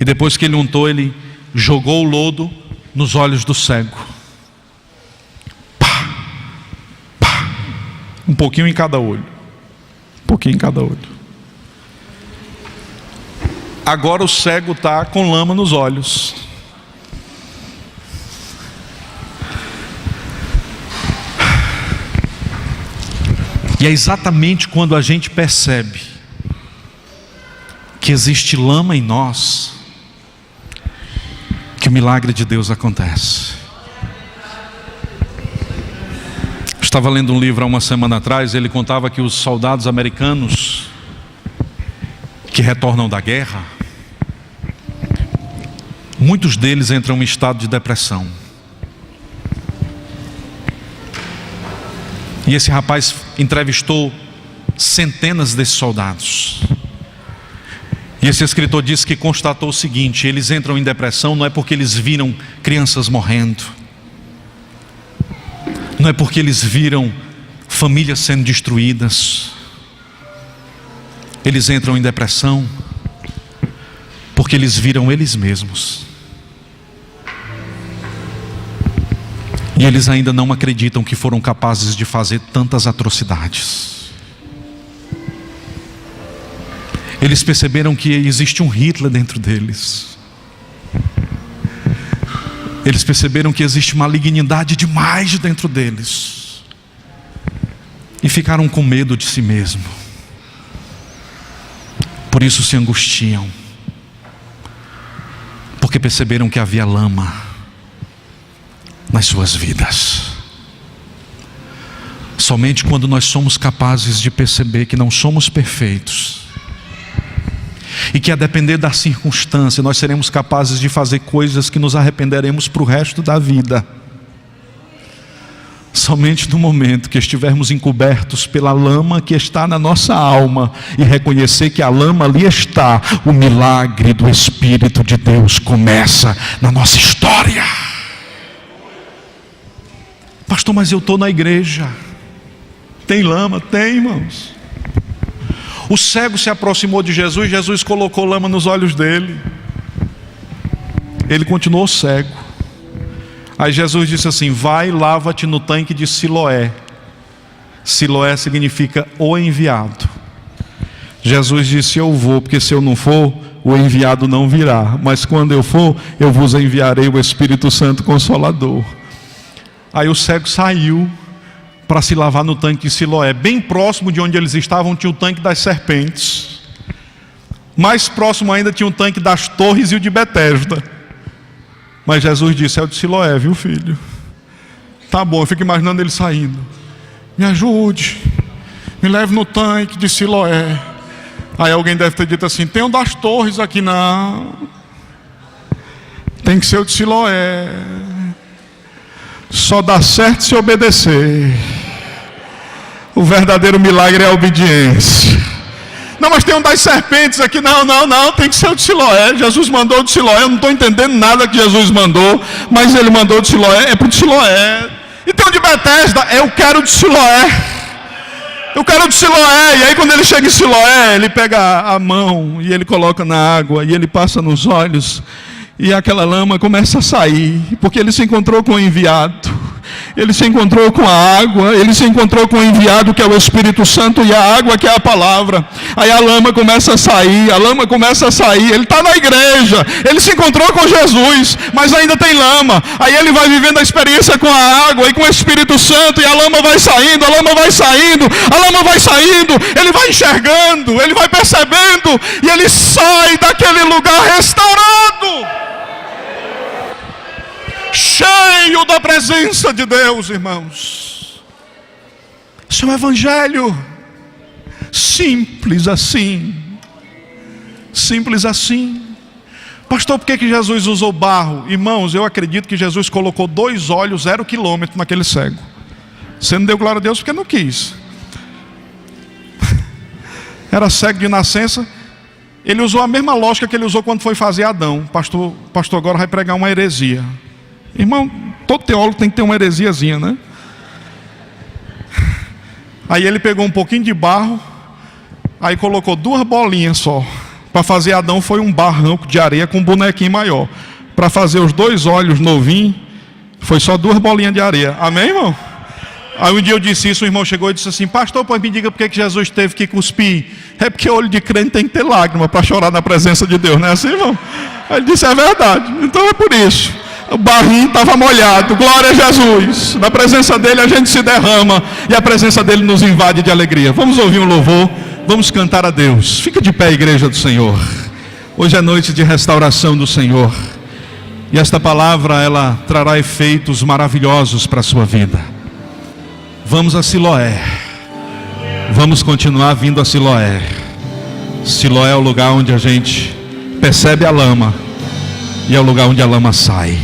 E depois que ele untou, ele jogou o lodo nos olhos do cego. Pá, pá. Um pouquinho em cada olho. Um pouquinho em cada olho. Agora o cego está com lama nos olhos. E é exatamente quando a gente percebe que existe lama em nós, que o milagre de Deus acontece. Estava lendo um livro há uma semana atrás, ele contava que os soldados americanos que retornam da guerra, muitos deles entram em estado de depressão. E esse rapaz entrevistou centenas desses soldados. E esse escritor disse que constatou o seguinte: eles entram em depressão não é porque eles viram crianças morrendo, não é porque eles viram famílias sendo destruídas. Eles entram em depressão porque eles viram eles mesmos. E eles ainda não acreditam que foram capazes de fazer tantas atrocidades. Eles perceberam que existe um Hitler dentro deles. Eles perceberam que existe malignidade demais dentro deles. E ficaram com medo de si mesmo. Por isso se angustiam. Porque perceberam que havia lama nas suas vidas. Somente quando nós somos capazes de perceber que não somos perfeitos, e que a depender da circunstância nós seremos capazes de fazer coisas que nos arrependeremos para o resto da vida. Somente no momento que estivermos encobertos pela lama que está na nossa alma e reconhecer que a lama ali está, o milagre do Espírito de Deus começa na nossa história. Pastor, mas eu estou na igreja. Tem lama? Tem, irmãos. O cego se aproximou de Jesus, Jesus colocou lama nos olhos dele. Ele continuou cego. Aí Jesus disse assim: vai, lava-te no tanque de Siloé. Siloé significa o enviado. Jesus disse: eu vou, porque se eu não for, o enviado não virá. Mas quando eu for, eu vos enviarei o Espírito Santo Consolador. Aí o cego saiu para se lavar no tanque de Siloé. Bem próximo de onde eles estavam tinha o tanque das serpentes. Mais próximo ainda tinha o tanque das torres e o de Betesda. Mas Jesus disse: é o de Siloé, viu, filho? Tá bom, eu fico imaginando ele saindo. Me ajude, me leve no tanque de Siloé. Aí alguém deve ter dito assim: tem um das torres aqui. Não, tem que ser o de Siloé. Só dá certo se obedecer. O verdadeiro milagre é a obediência. Não, mas tem um das serpentes aqui. Não, tem que ser o de Siloé. Jesus mandou o de Siloé. Eu não estou entendendo nada que Jesus mandou, mas ele mandou o de Siloé, é para o de Siloé. E tem um de Betesda, eu quero o de Siloé. Eu quero o de Siloé. E aí quando ele chega em Siloé, ele pega a mão e ele coloca na água e ele passa nos olhos. E aquela lama começa a sair, porque ele se encontrou com o enviado. Ele se encontrou com a água, ele se encontrou com o enviado, que é o Espírito Santo, e a água, que é a palavra. Aí a lama começa a sair, ele está na igreja, ele se encontrou com Jesus, mas ainda tem lama. Aí ele vai vivendo a experiência com a água e com o Espírito Santo, e a lama vai saindo, ele vai enxergando, ele vai percebendo, e ele sai daquele lugar restaurado, cheio da presença de Deus, irmãos. Isso é um evangelho simples assim. Simples assim. Pastor, por que Jesus usou barro? Irmãos, eu acredito que Jesus colocou 2 olhos 0 quilômetro naquele cego. Você não deu glória a Deus porque não quis. Era cego de nascença. Ele usou a mesma lógica que ele usou quando foi fazer Adão. Pastor agora vai pregar uma heresia. Irmão, todo teólogo tem que ter uma heresiazinha, né? Aí ele pegou um pouquinho de barro, aí colocou 2 bolinhas só. Para fazer Adão foi um barranco de areia com um bonequinho maior. Para fazer os 2 olhos novinhos, foi só 2 bolinhas de areia. Amém, irmão? Aí um dia eu disse isso, o irmão chegou e disse assim: pastor, pode me diga por que Jesus teve que cuspir? É porque olho de crente tem que ter lágrima para chorar na presença de Deus, não é assim, irmão? Aí ele disse: é verdade, então é por isso. O barrinho estava molhado, glória a Jesus. Na presença dele a gente se derrama e a presença dele nos invade de alegria. Vamos ouvir um louvor, vamos cantar a Deus. Fica de pé, igreja do Senhor. Hoje é noite de restauração do Senhor, e esta palavra ela trará efeitos maravilhosos para a sua vida. Vamos a Siloé. Vamos continuar vindo a Siloé. Siloé é o lugar onde a gente percebe a lama, e é o lugar onde a lama sai.